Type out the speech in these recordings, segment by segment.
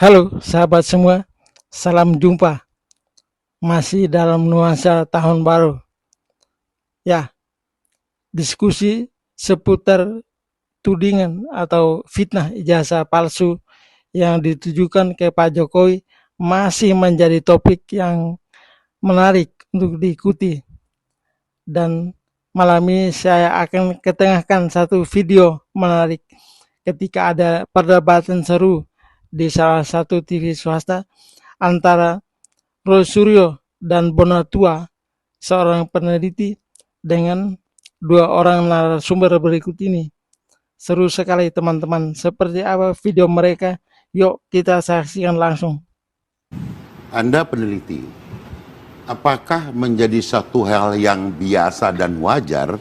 Halo sahabat semua, salam jumpa. Masih dalam nuansa tahun baru. Ya, diskusi seputar tudingan atau fitnah ijazah palsu yang ditujukan ke Pak Jokowi masih menjadi topik yang menarik untuk diikuti. Dan malam ini saya akan ketengahkan satu video menarik ketika ada perdebatan seru di salah satu TV swasta antara Roy Suryo dan Bonatua, seorang peneliti, dengan dua orang narasumber berikut ini. Seru sekali teman-teman. Seperti apa video mereka? Yuk kita saksikan langsung. Anda peneliti, apakah menjadi satu hal yang biasa dan wajar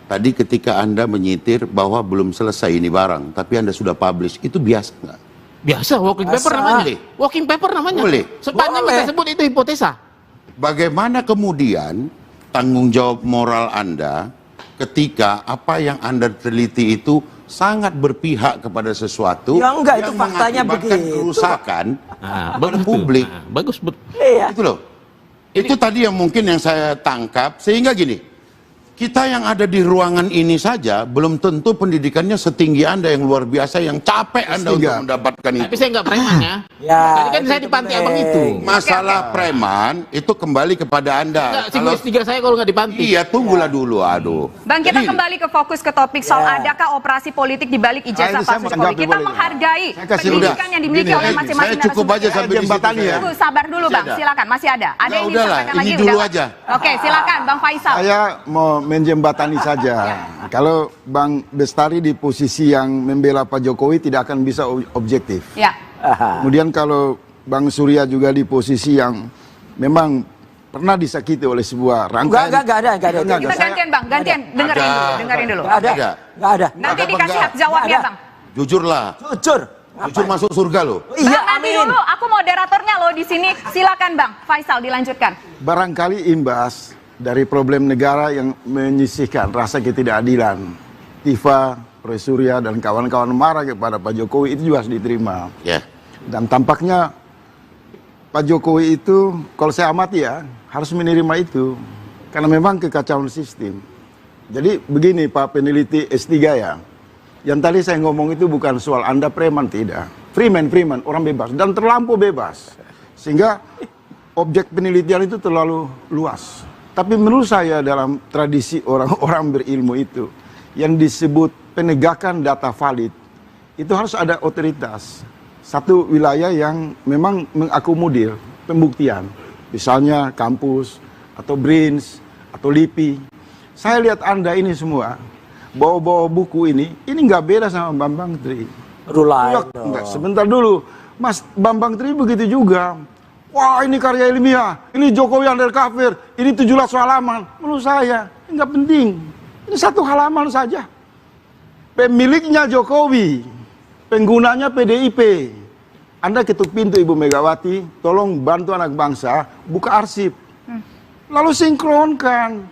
tadi ketika Anda menyitir bahwa belum selesai ini barang, tapi Anda sudah publish, itu biasa nggak? Biasa, walking paper namanya. Walking paper namanya. Boleh. Sepanjang kita sebut itu hipotesa. Bagaimana kemudian tanggung jawab moral Anda ketika apa yang Anda teliti itu sangat berpihak kepada sesuatu Ya enggak, itu yang faktanya mengakibatkan begitu. kerusakan Nah, pada bagus publik. Tuh. Nah, bagus betul. Iya. Itu loh. Itu tadi yang mungkin yang saya tangkap, sehingga gini, kita yang ada di ruangan ini saja belum tentu pendidikannya setinggi Anda yang luar biasa, yang capek Anda untuk mendapatkan Tapi itu. saya nggak preman ya. Ya, Tadi kan saya di panti abang itu. Masalah preman itu kembali kepada Anda. Enggak, si S3 saya kalau nggak di panti. Iya, tunggulah dulu, aduh. Bang, kita Jadi, kembali ke fokus ke topik soal adakah operasi politik di balik ijazah itu saya palsu mau Jokowi. tanggapi Kita boleh. menghargai Saya kasih pendidikan udah. yang dimiliki Gini, oleh masing-masing saya cukup aja sampai di situ. jembatani ya. Tunggu, sabar dulu Bang, Masih ada. silakan, masih ada. Ada Ya yang udahlah, disampaikan ini lagi? dulu Udah. aja. Oke, silakan Bang Faisal. Saya mau menjembatani saja. Kalau Bang Bestari di posisi yang membela Pak Jokowi tidak akan bisa objektif. Ya. Kemudian kalau Bang Surya juga di posisi yang memang pernah disakiti oleh sebuah rangkaian. Enggak ada. Kita gantian Bang, gantian. Dengerin dulu. Enggak ada. Nanti Ada apa dikasih enggak? hak jawabnya Nggak ada. Bang. Jujurlah. Jujur. Jujur masuk surga loh. Iya, Bang, nanti amin. dulu, aku moderatornya loh di sini. Silakan Bang Faisal, dilanjutkan. Barangkali imbas dari problem negara yang menyisihkan rasa ketidakadilan. Tifa, Roy Surya, dan kawan-kawan marah kepada Pak Jokowi itu juga harus diterima. Ya. Dan tampaknya Pak Jokowi itu, kalau saya amati ya, harus menerima itu. Karena memang kekacauan sistem. Jadi begini Pak peneliti S3 ya, yang tadi saya ngomong itu bukan soal Anda preman, tidak. Freeman, orang bebas. Dan terlampau bebas. Sehingga objek penelitian itu terlalu luas. Tapi menurut saya dalam tradisi orang-orang berilmu itu, yang disebut penegakan data valid, itu harus ada otoritas. Satu wilayah yang memang mengakomodir pembuktian. Misalnya kampus, atau BRINS, atau LIPI. Saya lihat Anda ini semua, bawa-bawa buku ini nggak beda sama Bambang Tri. Rulai. Enggak, sebentar dulu. Mas Bambang Tri begitu juga. Wah ini karya ilmiah, ini Jokowi undercover, ini 17 halaman. Menurut saya, ini nggak penting. Ini satu halaman saja. Pemiliknya Jokowi, penggunanya PDIP. Anda ketuk pintu Ibu Megawati, tolong bantu anak bangsa, buka arsip. Lalu sinkronkan.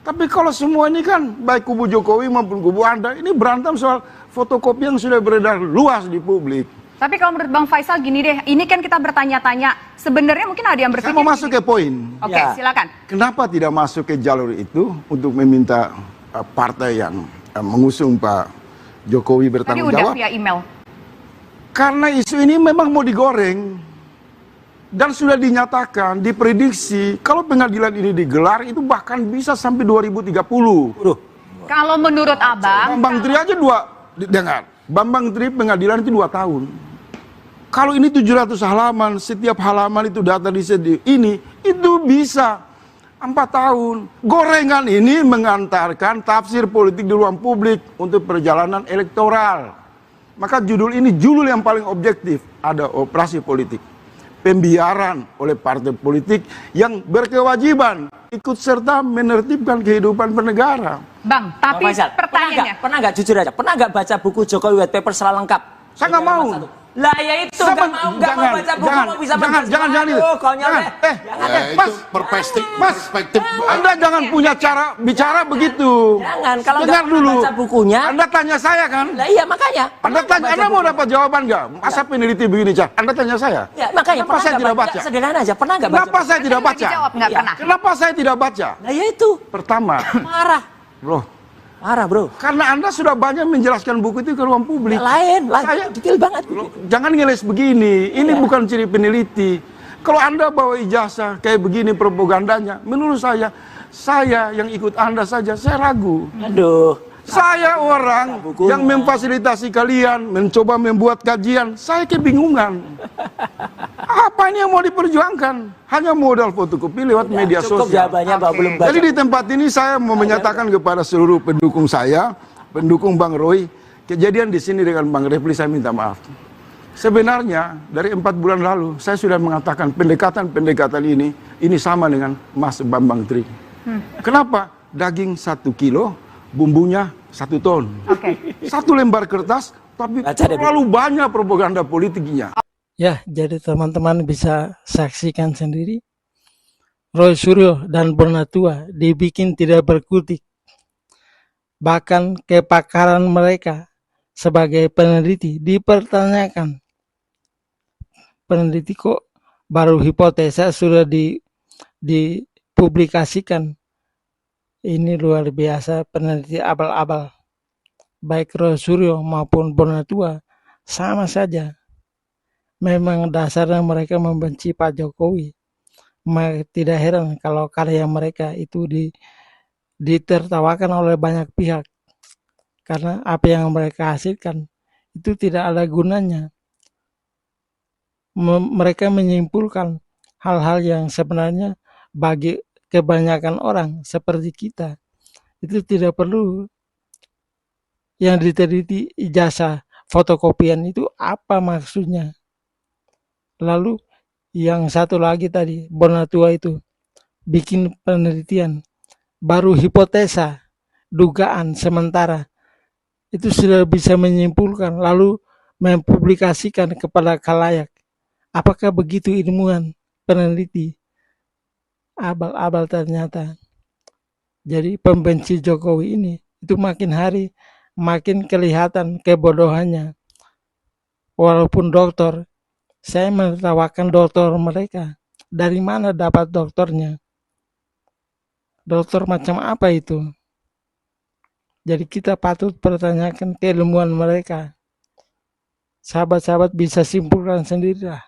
Tapi kalau semua ini kan, baik kubu Jokowi maupun kubu Anda, ini berantem soal fotokopi yang sudah beredar luas di publik. Tapi kalau menurut Bang Faisal gini deh, ini kan kita bertanya-tanya, sebenarnya mungkin ada yang berpikir. Saya mau masuk ke poin. Oke, Ya. silakan. Kenapa tidak masuk ke jalur itu untuk meminta partai yang mengusung Pak Jokowi Tadi bertanggung udah jawab? via email. Karena isu ini memang mau digoreng. Dan sudah dinyatakan, diprediksi, kalau pengadilan ini digelar, itu bahkan bisa sampai 2030. Kalau menurut Abang, Bambang Tri aja dengar, Bambang Tri pengadilan itu 2 tahun. Kalau ini 700 halaman, setiap halaman itu data ini, itu bisa 4 tahun. Gorengan ini mengantarkan tafsir politik di ruang publik untuk perjalanan elektoral. Maka judul ini judul yang paling objektif, ada operasi politik. Pembiaran oleh partai politik yang berkewajiban ikut serta menertibkan kehidupan bernegara. Bang, tapi Bang Faisal, pertanyaannya. pernah nggak jujur aja? Pernah nggak baca buku Jokowi White Paper secara lengkap? Saya nggak mau. Lah ya itu nggak mau baca buku mau bisa jangan itu. Konyol Jangan. deh. Ya, itu perspektif. Anda jangan punya cara bicara begitu. Jangan, kalau Dengar nggak dulu. baca bukunya. Anda tanya saya kan? Lah iya makanya. Anda tanya, Anda mau dapat jawaban nggak? Masa peneliti begini, Cak? Anda tanya saya. Ya makanya Kenapa saya tidak baca? Sederhana aja, pernah nggak baca? Kenapa saya tidak Nggak baca? dijawab, nggak Iya. pernah. Kenapa saya tidak baca? Lah ya itu Pertama, marah bro. karena Anda sudah banyak menjelaskan buku itu ke ruang publik. Lain, Saya- detail banget. Jangan ngeles begini. Ini bukan ciri peneliti. Kalau Anda bawa ijazah kayak begini propagandanya, menurut saya yang ikut Anda saja, saya ragu. Aduh. Saya orang bukunya. yang memfasilitasi kalian, mencoba membuat kajian, saya kebingungan. Apa ini yang mau diperjuangkan? Hanya modal fotokopi lewat media Cukup sosial. jawabannya bahwa belum baca. Jadi di tempat ini saya mau menyatakan kepada seluruh pendukung saya, pendukung Bang Roy, kejadian di sini dengan Bang Refli saya minta maaf. Sebenarnya dari 4 bulan lalu saya sudah mengatakan pendekatan ini sama dengan Mas Bambang Tri. Kenapa? Daging 1 kilo, bumbunya 1 ton. Oke. 1 lembar kertas, tapi Baca deh, Bu. terlalu banyak propaganda politiknya. Ya, jadi teman-teman bisa saksikan sendiri. Roy Suryo dan Bonatua dibikin tidak berkutik. Bahkan kepakaran mereka sebagai peneliti dipertanyakan. Peneliti kok baru hipotesa sudah dipublikasikan. Ini luar biasa, peneliti abal-abal. Baik Roy Suryo maupun Bonatua sama saja. Memang dasarnya mereka membenci Pak Jokowi. Tidak heran kalau karya mereka itu ditertawakan oleh banyak pihak. Karena apa yang mereka hasilkan itu tidak ada gunanya. Mereka menyimpulkan hal-hal yang sebenarnya bagi kebanyakan orang seperti kita itu tidak perlu. Yang diteliti ijazah fotokopian itu apa maksudnya? Lalu yang satu lagi tadi, Bonatua itu bikin penelitian, baru hipotesa, dugaan sementara, itu sudah bisa menyimpulkan, lalu mempublikasikan kepada khalayak. Apakah begitu ilmuwan peneliti? Abal-abal ternyata. Jadi pembenci Jokowi ini itu makin hari makin kelihatan kebodohannya. Walaupun dokter, saya menertawakan dokter mereka. Dari mana dapat dokternya? Dokter macam apa itu? Jadi kita patut pertanyakan keilmuan mereka. Sahabat-sahabat bisa simpulkan sendirilah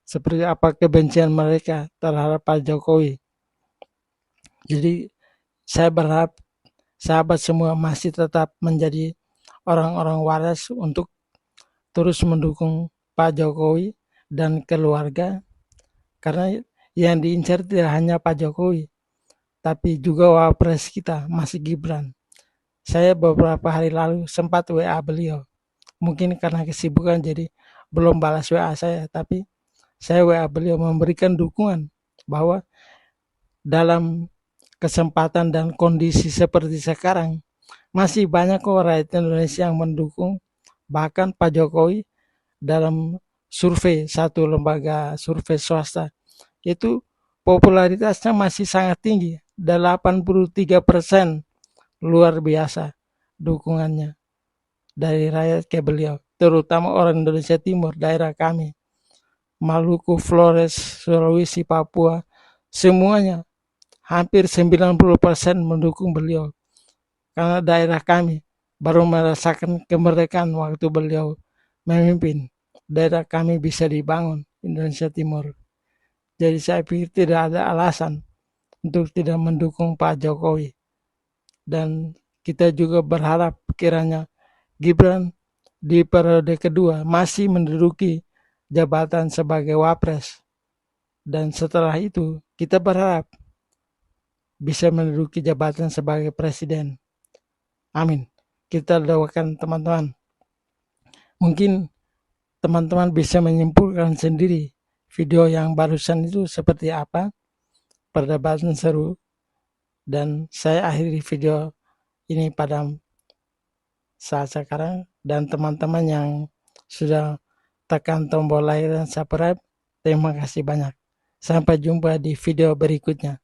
seperti apa kebencian mereka terhadap Pak Jokowi. Jadi saya berharap sahabat semua masih tetap menjadi orang-orang waras untuk terus mendukung Pak Jokowi dan keluarga, karena yang diincar tidak hanya Pak Jokowi tapi juga wapres kita Mas Gibran. Saya beberapa hari lalu sempat WA beliau, mungkin karena kesibukan jadi belum balas WA saya, tapi saya WA beliau memberikan dukungan bahwa dalam kesempatan dan kondisi seperti sekarang masih banyak kok rakyat Indonesia yang mendukung. Bahkan Pak Jokowi dalam survei satu lembaga survei swasta itu popularitasnya masih sangat tinggi, 83%, luar biasa dukungannya dari rakyat ke beliau, terutama orang Indonesia Timur, daerah kami, Maluku, Flores, Sulawesi, Papua, semuanya hampir 90% mendukung beliau. Karena daerah kami baru merasakan kemerdekaan waktu beliau memimpin. Daerah kami bisa dibangun, Indonesia Timur. Jadi saya pikir tidak ada alasan untuk tidak mendukung Pak Jokowi. Dan kita juga berharap kiranya Gibran di periode kedua masih menduduki jabatan sebagai wapres. Dan setelah itu kita berharap bisa menduduki jabatan sebagai presiden. Amin. Kita doakan teman-teman. Mungkin teman-teman bisa menyimpulkan sendiri video yang barusan itu seperti apa. Perdebatan seru. Dan saya akhiri video ini pada saat sekarang. Dan teman-teman yang sudah tekan tombol like dan subscribe. Terima kasih banyak. Sampai jumpa di video berikutnya.